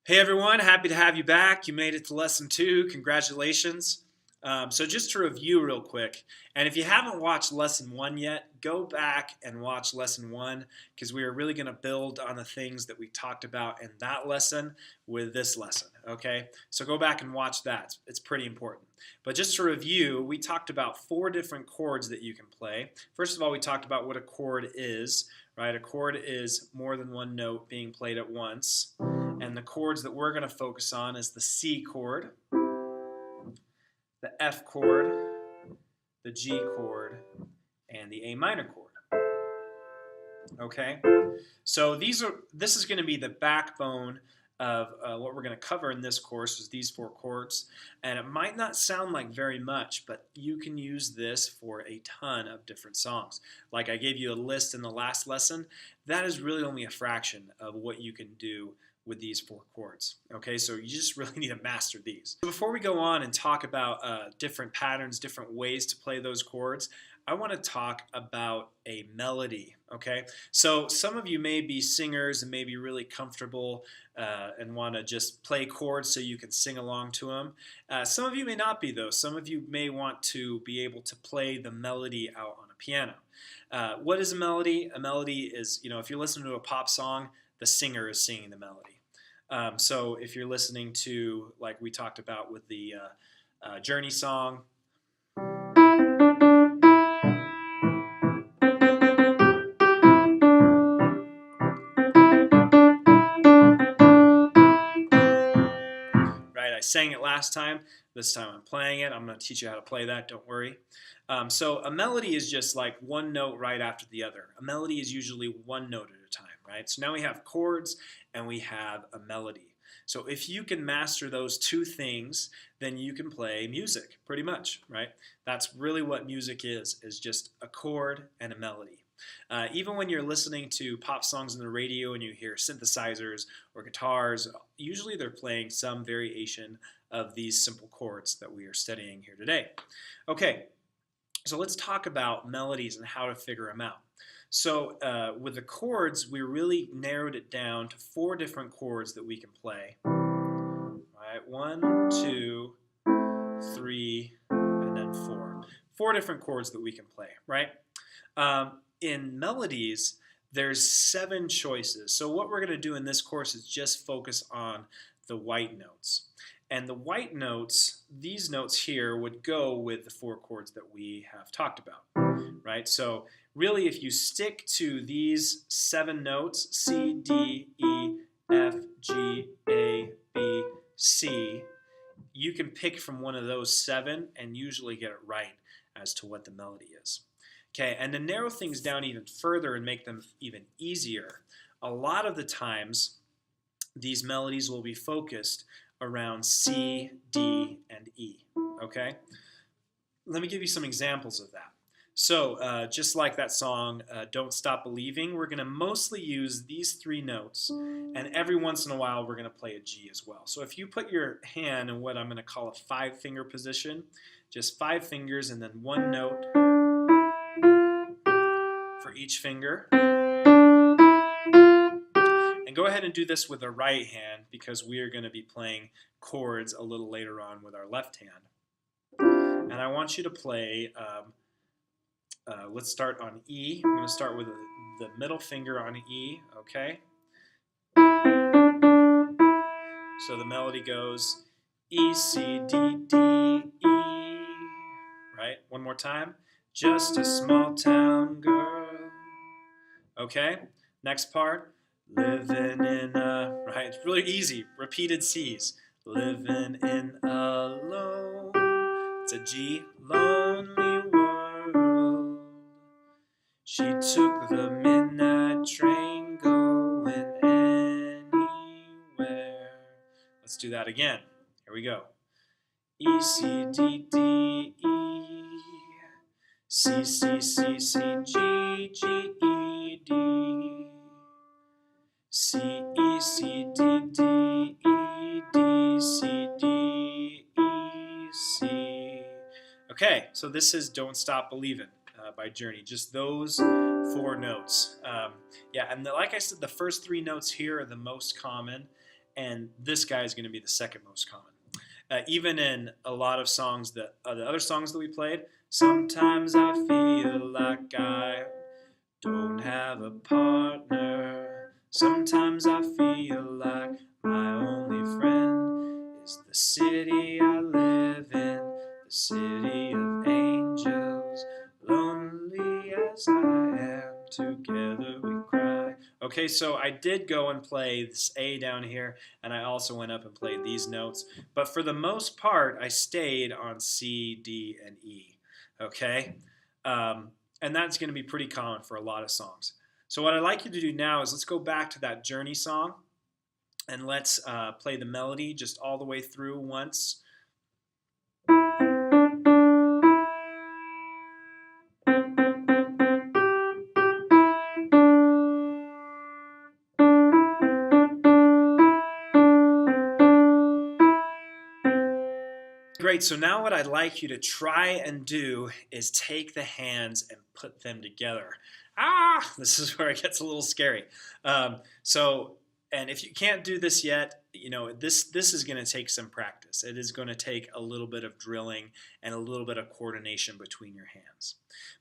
Hey everyone, happy to have you back. You made it to lesson 2. Congratulations. So just to review real quick, and if you haven't watched lesson 1 yet, go back and watch lesson 1 because we are really going to build on the things that we talked about in that lesson with this lesson, okay? So go back and watch that. It's pretty important. But just to review, we talked about 4 different chords that you can play. First of all, we talked about what a chord is, right? A chord is more than one note being played at once. And the chords that we're going to focus on is the C chord, the F chord, the G chord, and the A minor chord. Okay? So this is going to be the backbone of what we're going to cover in this course is these 4 chords. And it might not sound like very much, but you can use this for a ton of different songs. Like I gave you a list in the last lesson. That is really only a fraction of what you can do with these 4 chords. Okay, so you just really need to master these. Before we go on and talk about different patterns, different ways to play those chords, I want to talk about a melody. Okay, so some of you may be singers and may be really comfortable and want to just play chords so you can sing along to them. Some of you may not be though. Some of you may want to be able to play the melody out on a piano. What is a melody? A melody is, if you're listening to a pop song, the singer is singing the melody. So if you're listening to, like we talked about with the Journey song, right? I sang it last time. This time I'm playing it. I'm going to teach you how to play that. Don't worry. So a melody is just like one note right after the other. A melody is usually one note at a time, right? So now we have chords and we have a melody. So if you can master those 2 things, then you can play music, pretty much, right? That's really what music is just a chord and a melody. Even when you're listening to pop songs on the radio and you hear synthesizers or guitars, usually they're playing some variation of these simple chords that we are studying here today. Okay, so let's talk about melodies and how to figure them out. So with the chords, we really narrowed it down to 4 different chords that we can play. All right, 1, 2, 3, and then 4. 4 different chords that we can play, right? In melodies, there's 7 choices. So what we're going to do in this course is just focus on the white notes. And the white notes, these notes here, would go with the 4 chords that we have talked about, right? So really, if you stick to these 7 notes, C, D, E, F, G, A, B, C, you can pick from one of those 7 and usually get it right as to what the melody is. Okay, and to narrow things down even further and make them even easier, a lot of the times these melodies will be focused around C, D, and E. Okay? Let me give you some examples of that. So just like that song, Don't Stop Believing, we're going to mostly use these 3 notes, and every once in a while we're going to play a G as well. So if you put your hand in what I'm going to call a 5-finger position, just 5 fingers and then 1 note for each finger. And go ahead and do this with the right hand because we are going to be playing chords a little later on with our left hand. And I want you to play, let's start on E. I'm going to start with the middle finger on E, okay? So the melody goes E, C, D, D, E, right? One more time. Just a small town girl. Okay, next part. Living in a, right, it's really easy, repeated C's. Living in a it's a G, lonely world. She took the midnight train going anywhere. Let's do that again. Here we go. E, C, D, D, E. C, C, C, C, G, G, E, D. C, E, C, D, D, E, D, C, D, E, C. Okay, so this is Don't Stop Believin' by Journey. Just those 4 notes. Yeah, and like I said, the first 3 notes here are the most common, and this guy is going to be the second most common. Even in a lot of songs that the other songs that we played, sometimes I feel like I don't have a partner. Sometimes I feel like my only friend is the city I live in, the city of angels. Lonely as I am, together we cry. Okay, so I did go and play this A down here, and I also went up and played these notes. But for the most part, I stayed on C, D, and E. Okay? And that's going to be pretty common for a lot of songs. So what I'd like you to do now is let's go back to that Journey song, and let's play the melody just all the way through once. Great, so now what I'd like you to try and do is take the hands and put them together. This is where it gets a little scary. And if you can't do this yet, this is going to take some practice. It is going to take a little bit of drilling and a little bit of coordination between your hands.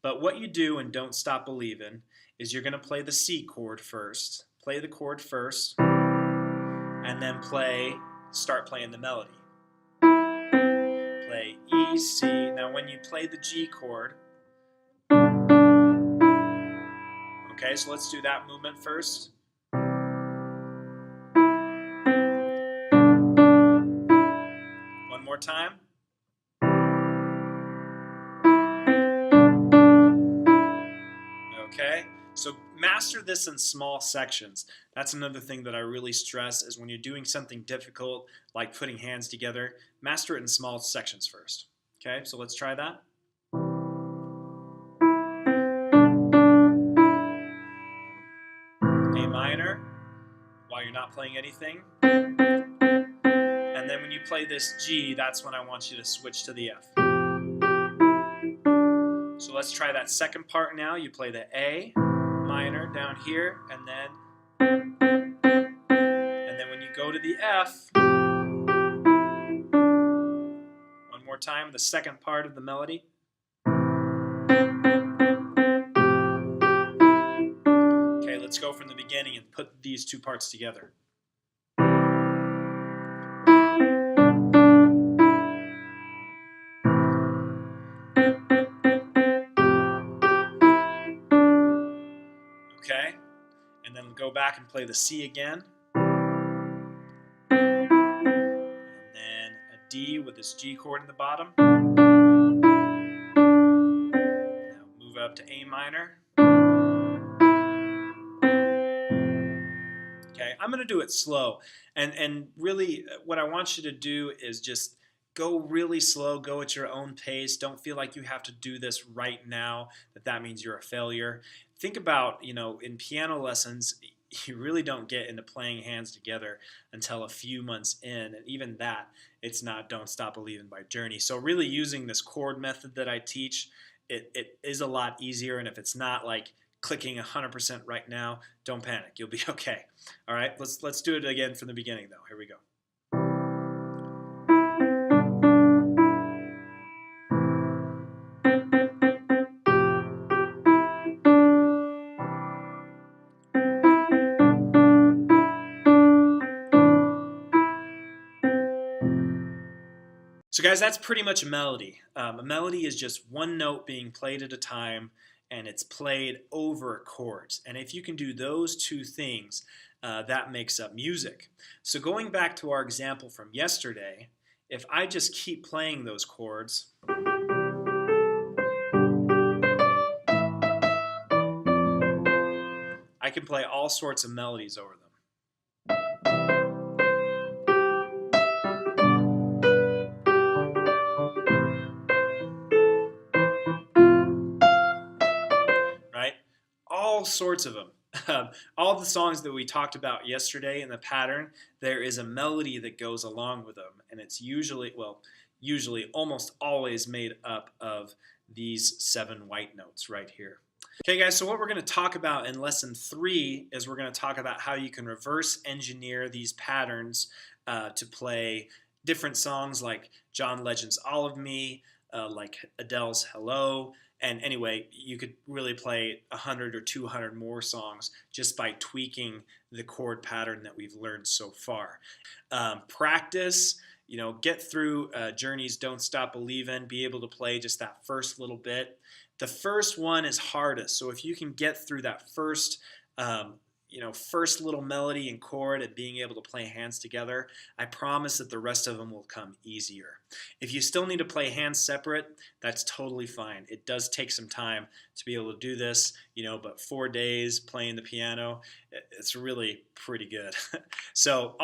But what you do, and don't stop believing, is you're going to play the C chord first, play the chord first, and then start playing the melody. Play E, C. Now when you play the G chord, okay, so let's do that movement first. One more time. Okay, so master this in small sections. That's another thing that I really stress is when you're doing something difficult, like putting hands together, master it in small sections first. Okay, so let's try that. A minor, while you're not playing anything. And then when you play this G, that's when I want you to switch to the F. So let's try that second part now. You play the A minor down here, and then when you go to the F, one more time, the second part of the melody. Okay, let's go from the beginning and put these two parts together. Okay, and then go back and play the C again. And then a D with this G chord in the bottom. Now move up to A minor. Okay, I'm going to do it slow. And really what I want you to do is just go really slow, go at your own pace. Don't feel like you have to do this right now, that means you're a failure. Think about, in piano lessons, you really don't get into playing hands together until a few months in, and even that, it's not Don't Stop Believing by Journey. So really using this chord method that I teach, it is a lot easier, and if it's not like clicking 100% right now, don't panic. You'll be okay. All right, let's do it again from the beginning though. Here we go. So guys, that's pretty much a melody. A melody is just one note being played at a time, and it's played over chords. And if you can do those two things, that makes up music. So going back to our example from yesterday, if I just keep playing those chords, I can play all sorts of melodies over them. Right? All sorts of them. All the songs that we talked about yesterday in the pattern, there is a melody that goes along with them, and it's usually almost always made up of these 7 white notes right here. Okay guys, so what we're going to talk about in lesson 3 is we're going to talk about how you can reverse engineer these patterns to play different songs like John Legend's All of Me, like Adele's Hello, and anyway, you could really play 100 or 200 more songs just by tweaking the chord pattern that we've learned so far. Practice, get through Journey's Don't Stop Believin', be able to play just that first little bit. The first one is hardest, so if you can get through that first little melody and chord and being able to play hands together, I promise that the rest of them will come easier. If you still need to play hands separate, that's totally fine. It does take some time to be able to do this, but 4 days playing the piano, it's really pretty good. So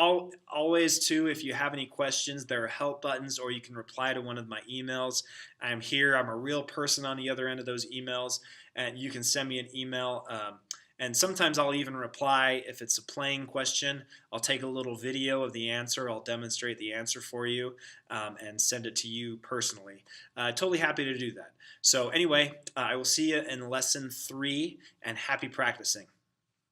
always too, if you have any questions, there are help buttons, or you can reply to one of my emails. I'm here. I'm a real person on the other end of those emails, and you can send me an email. And sometimes I'll even reply if it's a playing question. I'll take a little video of the answer. I'll demonstrate the answer for you and send it to you personally. Totally happy to do that. So anyway, I will see you in lesson 3, and happy practicing.